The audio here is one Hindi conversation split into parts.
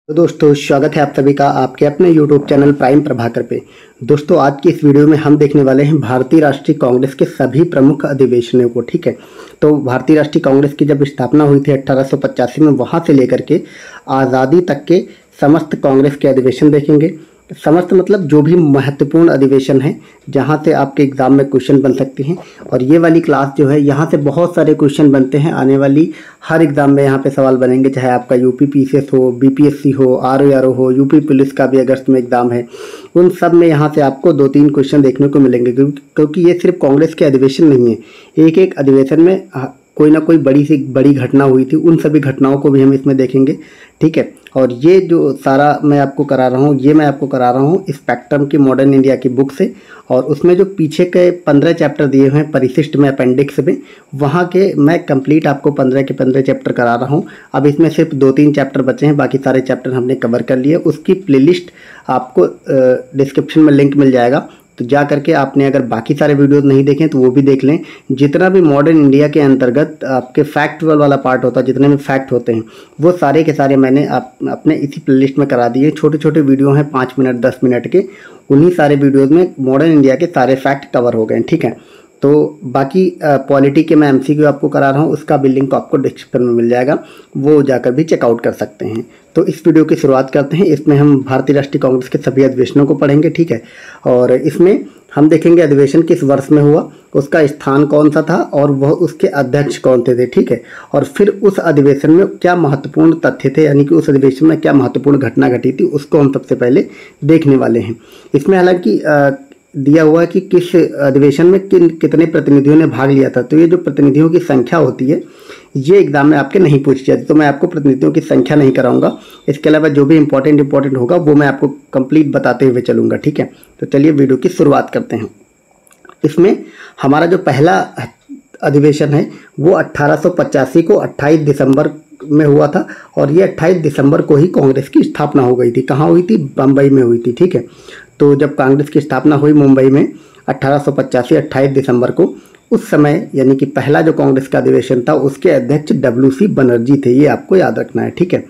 तो दोस्तों स्वागत है आप सभी का आपके अपने YouTube चैनल प्राइम प्रभाकर पे। दोस्तों आज की इस वीडियो में हम देखने वाले हैं भारतीय राष्ट्रीय कांग्रेस के सभी प्रमुख अधिवेशनों को। ठीक है, तो भारतीय राष्ट्रीय कांग्रेस की जब स्थापना हुई थी 1885 में, वहाँ से लेकर के आज़ादी तक के समस्त कांग्रेस के अधिवेशन देखेंगे। समस्त मतलब जो भी महत्वपूर्ण अधिवेशन है जहाँ से आपके एग्ज़ाम में क्वेश्चन बन सकते हैं। और ये वाली क्लास जो है यहाँ से बहुत सारे क्वेश्चन बनते हैं। आने वाली हर एग्ज़ाम में यहाँ पे सवाल बनेंगे, चाहे आपका यूपी पीसीएस हो, बीपीएससी हो, आरओआरओ हो, यूपी पुलिस का भी अगस्त में एग्ज़ाम है। उन सब में यहाँ से आपको 2-3 क्वेश्चन देखने को मिलेंगे, क्योंकि ये सिर्फ कांग्रेस के अधिवेशन नहीं है। एक एक अधिवेशन में कोई ना कोई बड़ी से बड़ी घटना हुई थी, उन सभी घटनाओं को भी हम इसमें देखेंगे। ठीक है, और ये जो सारा मैं आपको करा रहा हूँ, ये मैं आपको करा रहा हूँ स्पेक्ट्रम की मॉडर्न इंडिया की बुक से। और उसमें जो पीछे के 15 चैप्टर दिए हुए हैं परिशिष्ट में, अपेंडिक्स में, वहाँ के मैं कंप्लीट आपको 15 के 15 चैप्टर करा रहा हूँ। अब इसमें सिर्फ 2-3 चैप्टर बचे हैं, बाकी सारे चैप्टर हमने कवर कर लिए। उसकी प्लेलिस्ट आपको डिस्क्रिप्शन में लिंक मिल जाएगा, तो जा करके आपने अगर बाकी सारे वीडियोस नहीं देखें तो वो भी देख लें। जितना भी मॉडर्न इंडिया के अंतर्गत आपके फैक्चुअल वाला पार्ट होता है, जितने भी फैक्ट होते हैं, वो सारे के सारे मैंने अपने इसी प्लेलिस्ट में करा दिए। छोटे छोटे वीडियो हैं 5 मिनट 10 मिनट के, उन्हीं सारे वीडियोज़ में मॉडर्न इंडिया के सारे फैक्ट कवर हो गए। ठीक है, तो बाकी पॉलिटी के मैं एमसीक्यू आपको करा रहा हूँ, उसका भी लिंक आपको डिस्क्रिप्शन में मिल जाएगा, वो जाकर भी चेकआउट कर सकते हैं। तो इस वीडियो की शुरुआत करते हैं। इसमें हम भारतीय राष्ट्रीय कांग्रेस के सभी अधिवेशनों को पढ़ेंगे। ठीक है, और इसमें हम देखेंगे अधिवेशन किस वर्ष में हुआ, उसका स्थान कौन सा था, और वह उसके अध्यक्ष कौन थे। ठीक है, और फिर उस अधिवेशन में क्या महत्वपूर्ण तथ्य थे, यानी कि उस अधिवेशन में क्या महत्वपूर्ण घटना घटी थी, उसको हम सबसे पहले देखने वाले हैं। इसमें हालांकि दिया हुआ है कि किस अधिवेशन में कितने प्रतिनिधियों ने भाग लिया था। तो ये जो प्रतिनिधियों की संख्या होती है, ये एग्जाम में आपके नहीं पूछी जाती, तो मैं आपको प्रतिनिधियों की संख्या नहीं कराऊंगा। इसके अलावा जो भी इंपॉर्टेंट होगा वो मैं आपको कंप्लीट बताते हुए चलूँगा। ठीक है, तो चलिए वीडियो की शुरुआत करते हैं। इसमें हमारा जो पहला अधिवेशन है वो 1885 को 28 दिसंबर में हुआ था, और ये 28 दिसंबर को ही कांग्रेस की स्थापना हो गई थी। कहाँ हुई थी? बम्बई में हुई थी। ठीक है, तो जब कांग्रेस की स्थापना हुई मुंबई में 1885 28 दिसंबर को, उस समय यानी कि पहला जो कांग्रेस का अधिवेशन था उसके अध्यक्ष WC बनर्जी थे, ये आपको याद रखना है। ठीक है,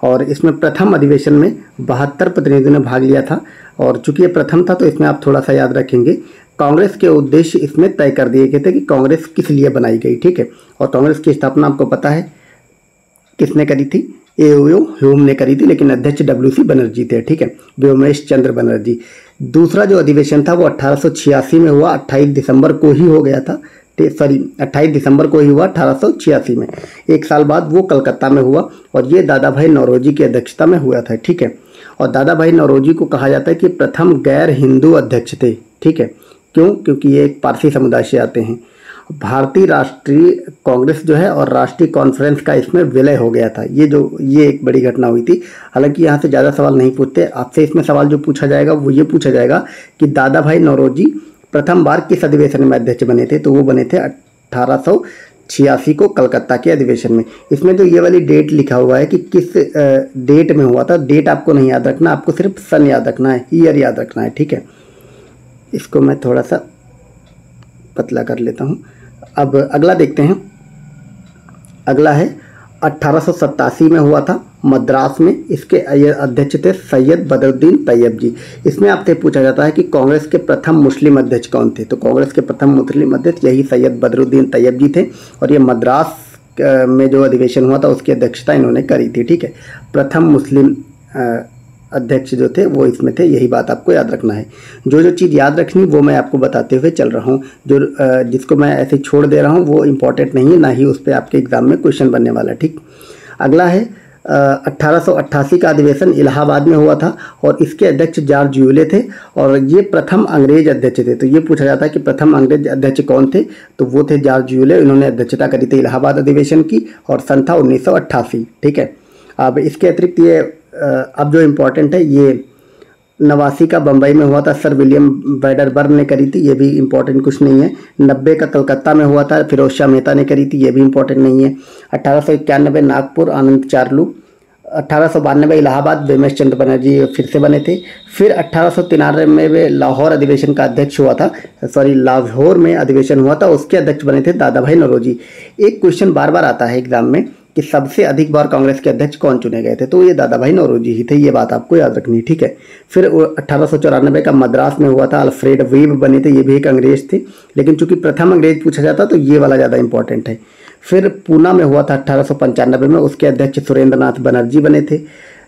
और इसमें प्रथम अधिवेशन में 72 प्रतिनिधियों ने भाग लिया था, और चूंकि ये प्रथम था तो इसमें आप थोड़ा सा याद रखेंगे, कांग्रेस के उद्देश्य इसमें तय कर दिए गए थे कि कांग्रेस किस लिए बनाई गई। ठीक है, और कांग्रेस की स्थापना आपको पता है किसने करी थी? AO ह्यूम ने करी थी, लेकिन अध्यक्ष WC बनर्जी थे। ठीक है, व्योमेश चंद्र बनर्जी। दूसरा जो अधिवेशन था वो 1886 में हुआ, 28 दिसंबर को ही हो गया था। 28 दिसंबर को ही हुआ 1886 में। एक साल बाद वो कलकत्ता में हुआ, और ये दादा भाई नौरोजी की अध्यक्षता में हुआ था। ठीक है, और दादा भाई नौरोजी को कहा जाता है कि प्रथम गैर हिंदू अध्यक्ष थे। ठीक है, क्यों? क्योंकि ये एक पारसी समुदाय से आते हैं। भारतीय राष्ट्रीय कांग्रेस जो है और राष्ट्रीय कॉन्फ्रेंस का इसमें विलय हो गया था। ये एक बड़ी घटना हुई थी। हालांकि यहाँ से ज़्यादा सवाल नहीं पूछते आपसे। इसमें सवाल जो पूछा जाएगा वो ये पूछा जाएगा कि दादा भाई नौरोजी प्रथम बार किस अधिवेशन में अध्यक्ष बने थे। तो वो बने थे 1886 को कलकत्ता के अधिवेशन में। इसमें जो ये वाली डेट लिखा हुआ है कि किस डेट में हुआ था, डेट आपको नहीं याद रखना, आपको सिर्फ सन याद रखना है, ईयर याद रखना है। ठीक है, इसको मैं थोड़ा सा पतला कर लेता हूँ। अब अगला देखते हैं। अगला है 1887 में हुआ था मद्रास में। इसके अध्यक्ष थे सैयद बदरुद्दीन तैयब जी। इसमें आपसे पूछा जाता है कि कांग्रेस के प्रथम मुस्लिम अध्यक्ष कौन थे। तो कांग्रेस के प्रथम मुस्लिम अध्यक्ष यही सैयद बदरुद्दीन तैयब जी थे, और ये मद्रास में जो अधिवेशन हुआ था उसकी अध्यक्षता इन्होंने करी थी। ठीक है, प्रथम मुस्लिम अध्यक्ष जो थे वो इसमें थे, यही बात आपको याद रखना है। जो चीज़ याद रखनी वो मैं आपको बताते हुए चल रहा हूँ। जिसको मैं ऐसे छोड़ दे रहा हूँ वो इम्पॉर्टेंट नहीं है, ना ही उस पर आपके एग्जाम में क्वेश्चन बनने वाला। ठीक, अगला है 1888 का अधिवेशन इलाहाबाद में हुआ था, और इसके अध्यक्ष जॉर्ज यूले थे, और ये प्रथम अंग्रेज अध्यक्ष थे। तो ये पूछा जाता है कि प्रथम अंग्रेज अध्यक्ष कौन थे। तो वो थे जॉर्ज यूले। इन्होंने अध्यक्षता करी थी इलाहाबाद अधिवेशन की, और सन था 1988। ठीक है, अब इसके अतिरिक्त ये अब जो इम्पोर्टेंट है, ये 89 का बम्बई में हुआ था, सर विलियम वेडरबर्न ने करी थी, ये भी इम्पोर्टेंट कुछ नहीं है। 90 का कलकत्ता में हुआ था, फिरोज शाह मेहता ने करी थी, ये भी इम्पोर्टेंट नहीं है। 1891 नागपुर आनंद चार्लू। 1892 इलाहाबाद व्योमेश चंद्र बनर्जी फिर से बने थे। फिर 1893 में लाहौर अधिवेशन का अध्यक्ष हुआ था, लाहौर में अधिवेशन हुआ था, उसके अध्यक्ष बने थे दादा भाई नौरोजी। एक क्वेश्चन बार बार आता है एग्जाम में कि सबसे अधिक बार कांग्रेस के अध्यक्ष कौन चुने गए थे, तो ये दादा भाई नौरोजी ही थे। ये बात आपको याद रखनी है, ठीक है। फिर 1894 का मद्रास में हुआ था, अल्फ्रेड वेब बने थे, ये भी एक अंग्रेज थे, लेकिन चूंकि प्रथम अंग्रेज पूछा जाता तो ये वाला ज़्यादा इंपॉर्टेंट है। फिर पूना में हुआ था 1895 में, उसके अध्यक्ष सुरेंद्र नाथ बनर्जी बने थे।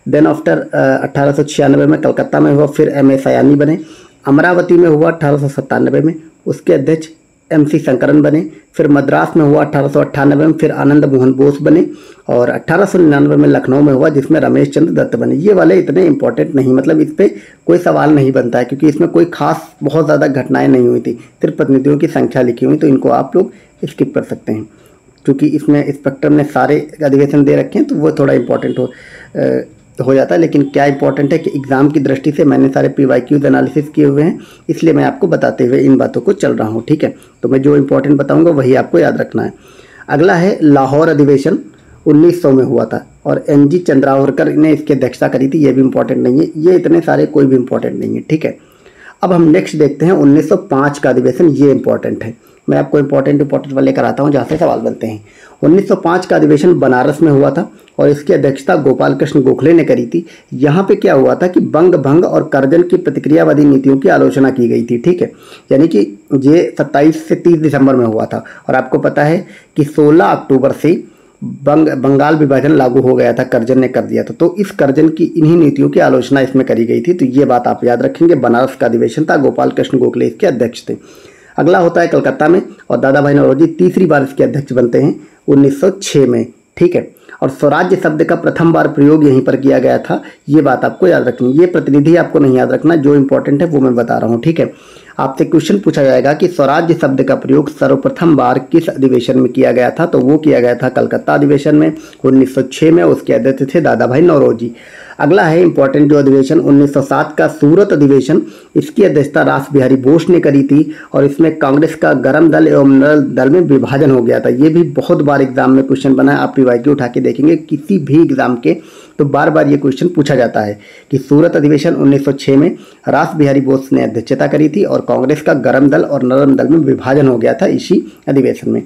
देन आफ्टर 1896 में कलकत्ता में हुआ, फिर M.A. सयानी बने। अमरावती में हुआ 1897 में, उसके अध्यक्ष M.C. शंकरन बने। फिर मद्रास में हुआ 1898 में, फिर आनंद मोहन बोस बने। और 1899 में लखनऊ में हुआ, जिसमें रमेश चंद्र दत्त बने। ये वाले इतने इंपॉर्टेंट नहीं, मतलब इस पर कोई सवाल नहीं बनता है, क्योंकि इसमें कोई खास बहुत ज़्यादा घटनाएं नहीं हुई थी, सिर्फ प्रतिनिधियों की संख्या लिखी हुई, तो इनको आप लोग स्किप कर सकते हैं। क्योंकि इसमें इंस्पेक्टर ने सारे अधिवेशन दे रखे हैं तो वो थोड़ा इंपॉर्टेंट हो जाता है। लेकिन क्या इंपॉर्टेंट है कि एग्जाम की दृष्टि से मैंने सारे PYQ एनालिसिस किए हुए हैं, इसलिए मैं आपको बताते हुए इन बातों को चल रहा हूँ, ठीक है। तो मैं जो इंपॉर्टेंट बताऊँगा वही आपको याद रखना है। अगला है लाहौर अधिवेशन, 1900 में हुआ था और NG चंद्रावरकर ने इसकी अध्यक्षता करी थी। ये भी इंपॉर्टेंट नहीं है, ये इतने सारे कोई भी इंपॉर्टेंट नहीं है, ठीक है। अब हम नेक्स्ट देखते हैं 1905 का अधिवेशन, ये इंपॉर्टेंट है। मैं आपको इंपॉर्टेंट वाले कराता हूँ जहाँ से सवाल बनते हैं। 1905 का अधिवेशन बनारस में हुआ था और इसकी अध्यक्षता गोपाल कृष्ण गोखले ने करी थी। यहाँ पे क्या हुआ था कि बंग भंग और कर्जन की प्रतिक्रियावादी नीतियों की आलोचना की गई थी, ठीक है। यानी कि ये 27 से 30 दिसंबर में हुआ था और आपको पता है कि 16 अक्टूबर से बंगाल विभाजन लागू हो गया था, कर्जन ने कर दिया था। तो इस कर्जन की इन्हीं नीतियों की आलोचना इसमें करी गई थी, तो ये बात आप याद रखेंगे। बनारस का अधिवेशन था, गोपाल कृष्ण गोखले इसके अध्यक्ष थे। अगला होता है कलकत्ता में और दादा भाई नौरोजी तीसरी बार इसके अध्यक्ष बनते हैं 1906 में, ठीक है। और स्वराज्य शब्द का प्रथम बार प्रयोग यहीं पर किया गया था, ये बात आपको याद रखनी। ये प्रतिनिधि आपको नहीं याद रखना, जो इंपॉर्टेंट है वो मैं बता रहा हूँ, ठीक है। आपसे क्वेश्चन पूछा जाएगा कि स्वराज्य शब्द का प्रयोग सर्वप्रथम बार किस अधिवेशन में किया गया था, तो वो किया गया था कलकत्ता अधिवेशन में 1906 में। उसके अध्यक्ष थे दादा भाई नौरोजी। अगला है इंपॉर्टेंट जो अधिवेशन 1907 का सूरत अधिवेशन, इसकी अध्यक्षता रास बिहारी बोस ने करी थी और इसमें कांग्रेस का गरम दल एवं नरम दल में विभाजन हो गया था। ये भी बहुत बार एग्जाम में क्वेश्चन बना है, आप PYQ उठा के देखेंगे किसी भी एग्जाम के, तो बार बार ये क्वेश्चन पूछा जाता है कि सूरत अधिवेशन 1906 में रास बिहारी बोस ने अध्यक्षता करी थी और कांग्रेस का गरम दल और नरम दल में विभाजन हो गया था इसी अधिवेशन में।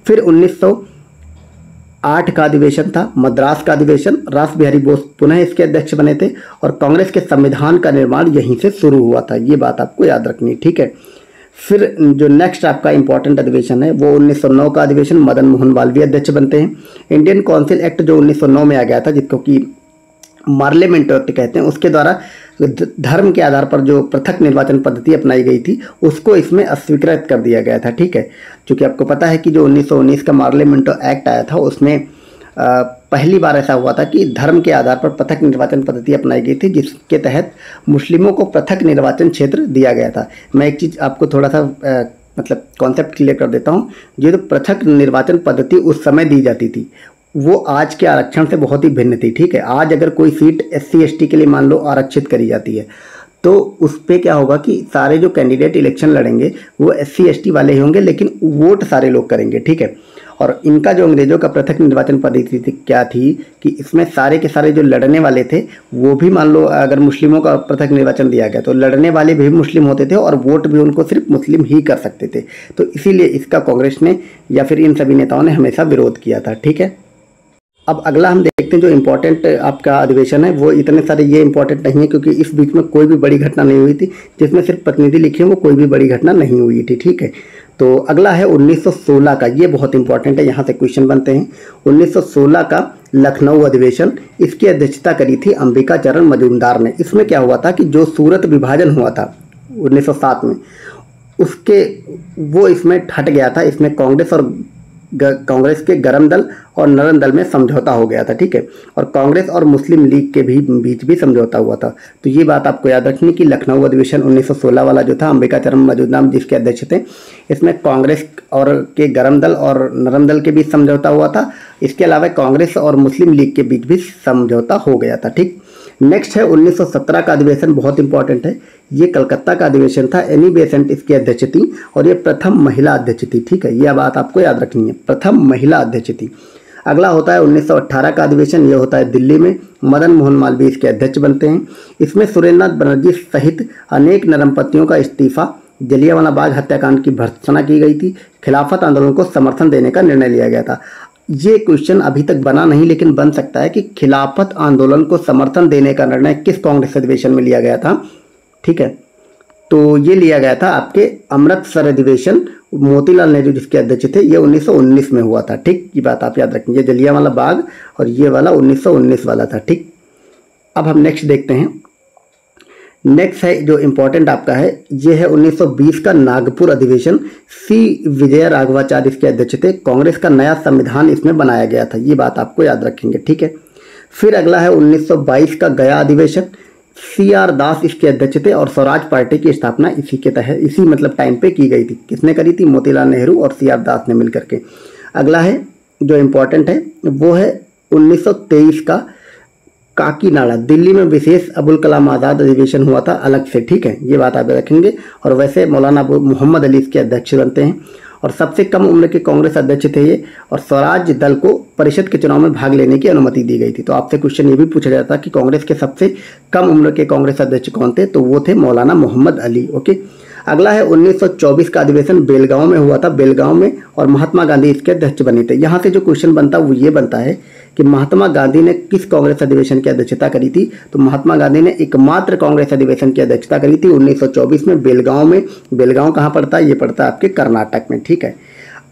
फिर 1908 का अधिवेशन था, मद्रास का अधिवेशन, रास बिहारी बोस पुनः इसके अध्यक्ष बने थे और कांग्रेस के संविधान का निर्माण यहीं से शुरू हुआ था। ये बात आपको याद रखनी है, ठीक है। फिर जो नेक्स्ट आपका इंपॉर्टेंट अधिवेशन है वो 1909 का अधिवेशन, मदन मोहन मालवीय अध्यक्ष बनते हैं। इंडियन काउंसिल एक्ट जो 1909 में आ गया था, जिसको कि पार्लियामेंट एक्ट कहते हैं, उसके द्वारा धर्म के आधार पर जो पृथक निर्वाचन पद्धति अपनाई गई थी उसको इसमें अस्वीकृत कर दिया गया था, ठीक है। क्योंकि आपको पता है कि जो 1919 का पार्लियामेंट एक्ट आया था उसमें पहली बार ऐसा हुआ था कि धर्म के आधार पर पृथक निर्वाचन पद्धति अपनाई गई थी, जिसके तहत मुस्लिमों को पृथक निर्वाचन क्षेत्र दिया गया था। मैं एक चीज़ आपको थोड़ा सा मतलब कॉन्सेप्ट क्लियर कर देता हूँ। जो पृथक निर्वाचन पद्धति उस समय दी जाती थी वो आज के आरक्षण से बहुत ही भिन्न थी, ठीक है। आज अगर कोई सीट SC ST के लिए मान लो आरक्षित करी जाती है तो उस पर क्या होगा कि सारे जो कैंडिडेट इलेक्शन लड़ेंगे वो SC ST वाले ही होंगे, लेकिन वोट सारे लोग करेंगे, ठीक है। और इनका जो अंग्रेजों का पृथक निर्वाचन पद्धति क्या थी कि इसमें सारे के सारे जो लड़ने वाले थे वो भी, मान लो अगर मुस्लिमों का पृथक निर्वाचन दिया गया तो लड़ने वाले भी मुस्लिम होते थे और वोट भी उनको सिर्फ मुस्लिम ही कर सकते थे। तो इसीलिए इसका कांग्रेस ने या फिर इन सभी नेताओं ने हमेशा विरोध किया था, ठीक है। अब अगला हम देखते हैं जो इम्पोर्टेंट आपका अधिवेशन है, वो इतने सारे ये इंपॉर्टेंट नहीं है क्योंकि इस बीच में कोई भी बड़ी घटना नहीं हुई थी। जिसमें सिर्फ प्रतिनिधि लिखे हैं वो कोई भी बड़ी घटना नहीं हुई थी, ठीक है। तो अगला है 1916 का, ये बहुत इंपॉर्टेंट है, यहाँ से क्वेश्चन बनते हैं। 1916 का लखनऊ अधिवेशन, इसकी अध्यक्षता करी थी अंबिका चरण मजूमदार ने। इसमें क्या हुआ था कि जो सूरत विभाजन हुआ था 1907 में, उसके वो इसमें हट गया था। इसमें कांग्रेस के गरम दल और नरम दल में समझौता हो गया था, ठीक है। और कांग्रेस और मुस्लिम लीग के बीच भी समझौता हुआ था। तो ये बात आपको याद रखनी कि लखनऊ अधिवेशन 1916 वाला जो था, अंबिका चरण मजूमदार जिसके अध्यक्ष थे, इसमें कांग्रेस और के गरम दल और नरम दल के बीच समझौता हुआ था। इसके अलावा कांग्रेस और मुस्लिम लीग के बीच भी समझौता हो गया था, ठीक। नेक्स्ट है 1917 का अधिवेशन, बहुत इंपॉर्टेंट है। ये कलकत्ता का अधिवेशन था, एनी बेसेंट इसकी अध्यक्ष थी और ये प्रथम महिला अध्यक्ष थी, ठीक है। यह बात आपको याद रखनी है, प्रथम महिला अध्यक्ष थी। अगला होता है 1918 का अधिवेशन, ये होता है दिल्ली में। मदन मोहन मालवीय इसके अध्यक्ष बनते हैं। इसमें सुरेंद्र नाथ बनर्जी सहित अनेक नरमपंथियों का इस्तीफा, जलियांवाला बाग हत्याकांड की भर्त्सना की गई थी, खिलाफत आंदोलन को समर्थन देने का निर्णय लिया गया था। ये क्वेश्चन अभी तक बना नहीं, लेकिन बन सकता है कि खिलाफत आंदोलन को समर्थन देने का निर्णय किस कांग्रेस अधिवेशन में लिया गया था। ठीक है, तो ये लिया गया था आपके अमृतसर अधिवेशन, मोतीलाल नेहरू जिसके अध्यक्ष थे, ये 1919 में हुआ था। ठीक, ये बात आप याद रखें, ये जलियांवाला बाग और ये वाला 1919 वाला था। ठीक, अब हम नेक्स्ट देखते हैं। नेक्स्ट है जो इम्पोर्टेंट आपका है, ये है 1920 का नागपुर अधिवेशन। सी विजय राघवाचार्य इसके अध्यक्ष थे। कांग्रेस का नया संविधान इसमें बनाया गया था, ये बात आपको याद रखेंगे। ठीक है, फिर अगला है 1922 का गया अधिवेशन। CR दास इसके अध्यक्ष थे और स्वराज पार्टी की स्थापना इसी के तहत, इसी मतलब टाइम पे की गई थी। किसने करी थी? मोतीलाल नेहरू और CR दास ने मिलकर के। अगला है जो इम्पोर्टेंट है वो है 1923 का काकीनाडा, दिल्ली में विशेष अबुल कलाम आज़ाद अधिवेशन हुआ था अलग से। ठीक है, ये बात आप रखेंगे। और वैसे मौलाना मोहम्मद अली इसके अध्यक्ष बनते हैं और सबसे कम उम्र के कांग्रेस अध्यक्ष थे ये, और स्वराज दल को परिषद के चुनाव में भाग लेने की अनुमति दी गई थी। तो आपसे क्वेश्चन ये भी पूछा जाता कि कांग्रेस के सबसे कम उम्र के कांग्रेस अध्यक्ष कौन थे, तो वो थे मौलाना मोहम्मद अली। ओके, अगला है 1924 का अधिवेशन बेलगांव में हुआ था, बेलगांव में, और महात्मा गांधी इसके अध्यक्ष बने थे। यहाँ से जो क्वेश्चन बनता है वो ये बनता है कि महात्मा गांधी ने किस कांग्रेस अधिवेशन की अध्यक्षता करी थी, तो महात्मा गांधी ने एकमात्र कांग्रेस अधिवेशन की अध्यक्षता करी थी 1924 में बेलगांव में। बेलगांव कहाँ पड़ता है? ये पड़ता है आपके कर्नाटक में। ठीक है,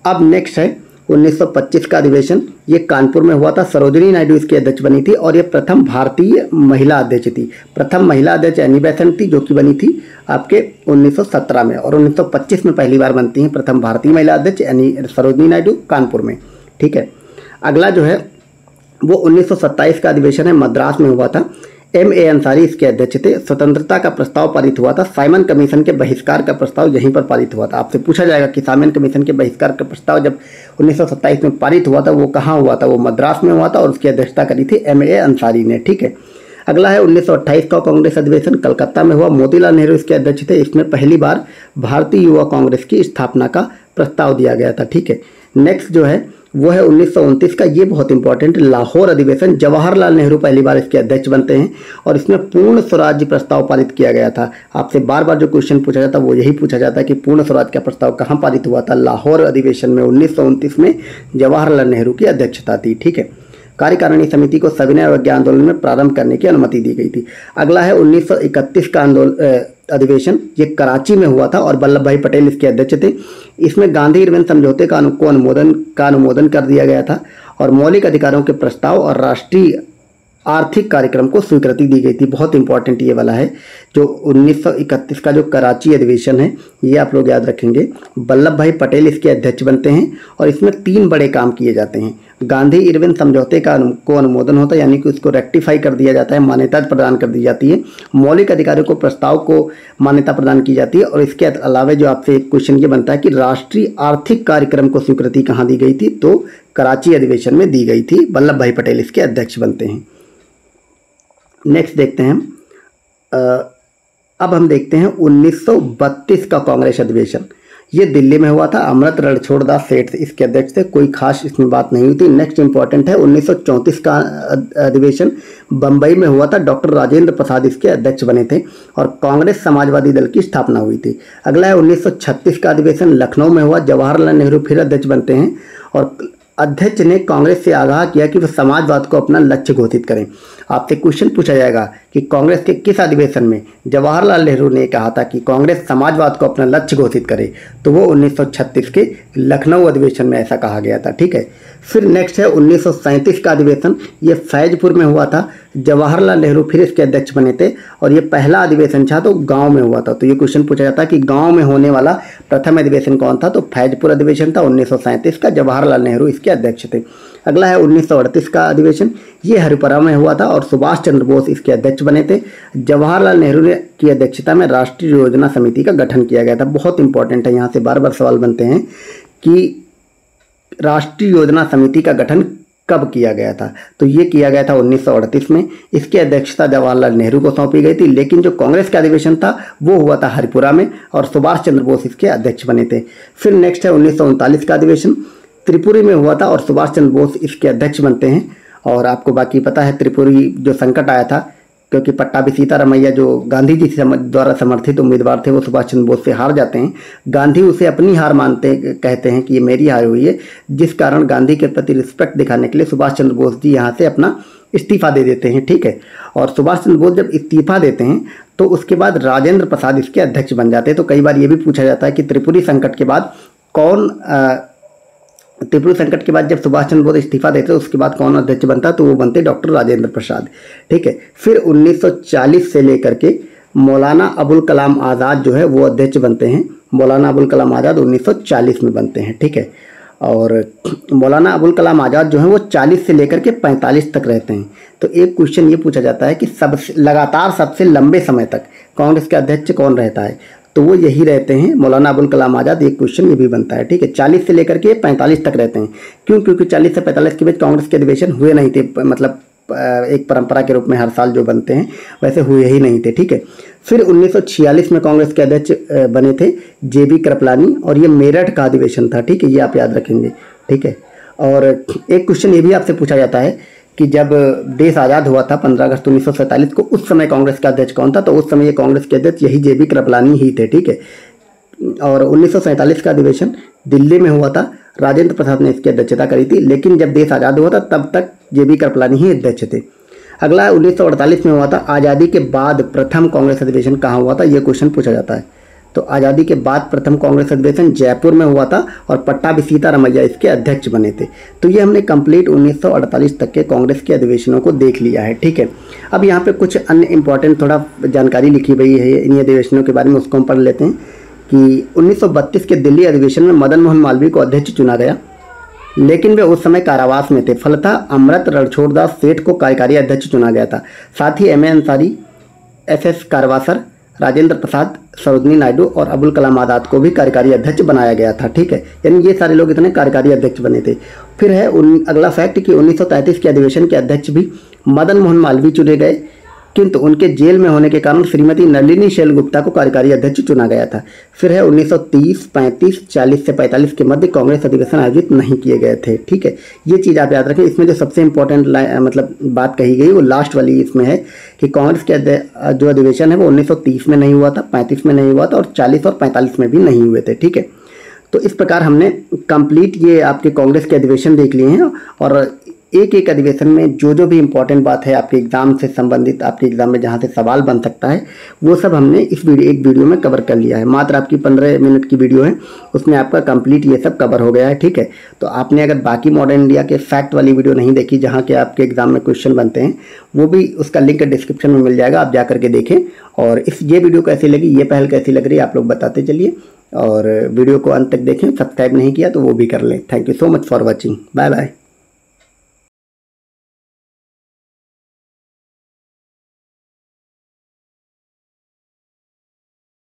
अब नेक्स्ट है 1925 का अधिवेशन, ये कानपुर में हुआ था। सरोजिनी नायडू इसकी अध्यक्ष बनी थी और ये प्रथम भारतीय महिला अध्यक्ष थी। प्रथम महिला अध्यक्ष एनी बेसेंट थी, जो कि बनी थी आपके 1917 में, और 1925 में पहली बार बनती हैं प्रथम भारतीय महिला अध्यक्ष सरोजिनी नायडू कानपुर में। ठीक है, अगला जो है वो 1927 का अधिवेशन है, मद्रास में हुआ था। MA अंसारी इसके अध्यक्ष थे। स्वतंत्रता का प्रस्ताव पारित हुआ था। साइमन कमीशन के बहिष्कार का प्रस्ताव यहीं पर पारित हुआ था। आपसे पूछा जाएगा कि साइमन कमीशन के बहिष्कार का प्रस्ताव जब 1927 में पारित हुआ था वो कहाँ हुआ था? वो मद्रास में हुआ था और उसकी अध्यक्षता करी थी MA अंसारी ने। ठीक है, अगला है 1928 का कांग्रेस अधिवेशन, कलकत्ता में हुआ। मोतीलाल नेहरू इसके अध्यक्ष थे। इसमें पहली बार भारतीय युवा कांग्रेस की स्थापना का प्रस्ताव दिया गया था। ठीक है, नेक्स्ट जो है वो है 1929 का, ये बहुत इंपॉर्टेंट, लाहौर अधिवेशन। जवाहरलाल नेहरू पहली बार इसके अध्यक्ष बनते हैं और इसमें पूर्ण स्वराज्य प्रस्ताव पारित किया गया था। आपसे बार बार जो क्वेश्चन पूछा जाता है वो यही पूछा जाता है कि पूर्ण स्वराज का प्रस्ताव कहाँ पारित हुआ था? लाहौर अधिवेशन में 1929 में जवाहरलाल नेहरू की अध्यक्षता थी। ठीक है, कार्यकारिणी समिति को सविनय अवज्ञा आंदोलन में प्रारंभ करने की अनुमति दी गई थी। अगला है 1931 का अधिवेशन, ये कराची में हुआ था और वल्लभ भाई पटेल इसके अध्यक्ष थे। इसमें गांधी इरविन समझौते का अनुमोदन कर दिया गया था और मौलिक अधिकारों के प्रस्ताव और राष्ट्रीय आर्थिक कार्यक्रम को स्वीकृति दी गई थी। बहुत इंपॉर्टेंट ये वाला है जो 1931 का जो कराची अधिवेशन है, ये आप लोग याद रखेंगे। वल्लभ भाई पटेल इसके अध्यक्ष बनते हैं और इसमें 3 बड़े काम किए जाते हैं। गांधी इरविन समझौते का अनुमोदन होता है, यानी कि उसको रेक्टिफाई कर दिया जाता है, मान्यता प्रदान कर दी जाती है। मौलिक अधिकारों को प्रस्ताव को मान्यता प्रदान की जाती है और इसके अलावा जो आपसे एक क्वेश्चन ये बनता है कि राष्ट्रीय आर्थिक कार्यक्रम को स्वीकृति कहाँ दी गई थी, तो कराची अधिवेशन में दी गई थी। वल्लभ भाई पटेल इसके अध्यक्ष बनते हैं। नेक्स्ट देखते हैं अब हम देखते हैं 1932 का कांग्रेस अधिवेशन, ये दिल्ली में हुआ था। अमृत रणछोड़ दास सेठ इसके अध्यक्ष थे, कोई खास इसमें बात नहीं हुई थी। नेक्स्ट इंपॉर्टेंट है 1934 का अधिवेशन, बंबई में हुआ था। डॉक्टर राजेंद्र प्रसाद इसके अध्यक्ष बने थे और कांग्रेस समाजवादी दल की स्थापना हुई थी। अगला है 1936 का अधिवेशन, लखनऊ में हुआ। जवाहरलाल नेहरू फिर अध्यक्ष बनते हैं और अध्यक्ष ने कांग्रेस से आगाह किया कि वह समाजवाद को अपना लक्ष्य घोषित करें। आपसे क्वेश्चन पूछा जाएगा कि कांग्रेस के किस अधिवेशन में जवाहरलाल नेहरू ने कहा था कि कांग्रेस समाजवाद को अपना लक्ष्य घोषित करे, तो वो 1936 के लखनऊ अधिवेशन में ऐसा कहा गया था। ठीक है, फिर नेक्स्ट है 1937 का अधिवेशन, ये फैजपुर में हुआ था। जवाहरलाल नेहरू फिर इसके अध्यक्ष बने थे और ये पहला अधिवेशन था तो गांव में हुआ था। तो ये क्वेश्चन पूछा जाता है कि गांव में होने वाला प्रथम अधिवेशन कौन था, तो फैजपुर अधिवेशन था 1937 का। जवाहरलाल नेहरू इसके अध्यक्ष थे। अगला है 1938 का अधिवेशन, ये हरिपुरा में हुआ था और सुभाष चंद्र बोस इसके अध्यक्ष बने थे। जवाहरलाल नेहरू की अध्यक्षता में राष्ट्रीय योजना समिति का गठन किया गया था। बहुत इंपॉर्टेंट है, यहाँ से बार बार सवाल बनते हैं कि राष्ट्रीय योजना समिति का गठन कब किया गया था, तो ये किया गया था 1938 में। इसकी अध्यक्षता जवाहरलाल नेहरू को सौंपी गई थी, लेकिन जो कांग्रेस का अधिवेशन था वो हुआ था हरिपुरा में और सुभाष चंद्र बोस इसके अध्यक्ष बने थे। फिर नेक्स्ट है 1939 का अधिवेशन, त्रिपुरी में हुआ था और सुभाष चंद्र बोस इसके अध्यक्ष बनते हैं। और आपको बाकी पता है त्रिपुरी जो संकट आया था क्योंकि पट्टाभी सीतारामैया जो गांधी जी द्वारा समर्थित उम्मीदवार थे वो सुभाष चंद्र बोस से हार जाते हैं। गांधी उसे अपनी हार मानते कहते हैं कि ये मेरी हार हुई है, जिस कारण गांधी के प्रति रिस्पेक्ट दिखाने के लिए सुभाष चंद्र बोस जी यहाँ से अपना इस्तीफा दे देते हैं, ठीक है। और सुभाष चंद्र बोस जब इस्तीफा देते हैं तो उसके बाद राजेंद्र प्रसाद इसके अध्यक्ष बन जाते हैं। तो कई बार ये भी पूछा जाता है कि त्रिपुरी संकट के बाद त्रिपुरी संकट के बाद जब सुभाष चंद्र बोस इस्तीफा देते हैं उसके बाद कौन अध्यक्ष बनता है, तो वो बनते डॉक्टर राजेंद्र प्रसाद, ठीक है। फिर 1940 से लेकर के मौलाना अबुल कलाम आज़ाद जो है वो अध्यक्ष बनते हैं। मौलाना अबुल कलाम आज़ाद 1940 में बनते हैं, ठीक है। और मौलाना अबुल कलाम आज़ाद जो है वो 40 से लेकर के 45 तक रहते हैं। तो एक क्वेश्चन ये पूछा जाता है कि लगातार सबसे लंबे समय तक कांग्रेस के अध्यक्ष कौन रहता है, तो वो यही रहते हैं मौलाना अबुल कलाम आज़ाद। एक क्वेश्चन ये भी बनता है, ठीक है। 40 से लेकर के 45 तक रहते हैं। क्यों? क्योंकि 40 से 45 के बीच कांग्रेस के अधिवेशन हुए नहीं थे, मतलब एक परंपरा के रूप में हर साल जो बनते हैं वैसे हुए ही नहीं थे, ठीक है। फिर 1946 में कांग्रेस के अध्यक्ष बने थे JB कृपलानी, और ये मेरठ का अधिवेशन था, ठीक है, ये आप याद रखेंगे, ठीक है। और एक क्वेश्चन ये भी आपसे पूछा जाता है कि जब देश आज़ाद हुआ था 15 अगस्त 1947 को, उस समय कांग्रेस का अध्यक्ष कौन था, तो उस समय ये कांग्रेस के अध्यक्ष यही JB कृपलानी ही थे, ठीक है। और 1947 का अधिवेशन दिल्ली में हुआ था, राजेंद्र प्रसाद ने इसकी अध्यक्षता करी थी, लेकिन जब देश आज़ाद हुआ था तब तक JB कृपलानी ही अध्यक्ष थे। अगला 1948 में हुआ था। आज़ादी के बाद प्रथम कांग्रेस अधिवेशन कहाँ हुआ था, ये क्वेश्चन पूछा जाता है। तो आज़ादी के बाद प्रथम कांग्रेस अधिवेशन जयपुर में हुआ था और पट्टाभी सीतारामैया इसके अध्यक्ष बने थे। तो ये हमने कंप्लीट 1948 तक के कांग्रेस के अधिवेशनों को देख लिया है, ठीक है। अब यहाँ पे कुछ अन्य इंपॉर्टेंट थोड़ा जानकारी लिखी हुई है इन अधिवेशनों के बारे में, उसको हम पढ़ लेते हैं कि 1932 के दिल्ली अधिवेशन में मदन मोहन मालवीय को अध्यक्ष चुना गया, लेकिन वे उस समय कारावास में थे। फलतः अमृत रणछोड़दास सेठ को कार्यकारी अध्यक्ष चुना गया था। साथ ही M.A. अंसारी, S.S. कारवासर, राजेंद्र प्रसाद, सरोजनी नायडू और अबुल कलाम आज़ाद को भी कार्यकारी अध्यक्ष बनाया गया था, ठीक है। यानी ये सारे लोग इतने कार्यकारी अध्यक्ष बने थे। फिर है अगला फैक्ट कि 1933 के अधिवेशन के अध्यक्ष भी मदन मोहन मालवीय चुने गए, किंतु उनके जेल में होने के कारण श्रीमती नलिनी शैलगुप्ता को कार्यकारी अध्यक्ष चुना गया था। फिर है 1930, 35, 40 से 45 के मध्य कांग्रेस अधिवेशन आयोजित नहीं किए गए थे, ठीक है। ये चीज़ आप याद रखें। इसमें जो सबसे इंपॉर्टेंट मतलब बात कही गई वो लास्ट वाली इसमें है कि कांग्रेस के जो अधिवेशन है वो 1930 में नहीं हुआ था, 35 में नहीं हुआ था और 40 और 45 में भी नहीं हुए थे, ठीक है। तो इस प्रकार हमने कंप्लीट ये आपके कांग्रेस के अधिवेशन देख लिए हैं, और एक एक अधिवेशन में जो जो भी इंपॉर्टेंट बात है आपके एग्जाम से संबंधित, आपके एग्जाम में जहाँ से सवाल बन सकता है, वो सब हमने इस एक वीडियो में कवर कर लिया है। मात्र आपकी 15 मिनट की वीडियो है, उसमें आपका कंप्लीट ये सब कवर हो गया है, ठीक है। तो आपने अगर बाकी मॉडर्न इंडिया के फैक्ट वाली वीडियो नहीं देखी जहाँ के आपके एग्जाम में क्वेश्चन बनते हैं, वो भी उसका लिंक डिस्क्रिप्शन में मिल जाएगा, आप जा करके देखें। और ये वीडियो कैसी लगी, ये पहल कैसी लग रही है, आप लोग बताते चलिए, और वीडियो को अंत तक देखें। सब्सक्राइब नहीं किया तो वो भी कर लें। Thank you so much for watching. Bye bye.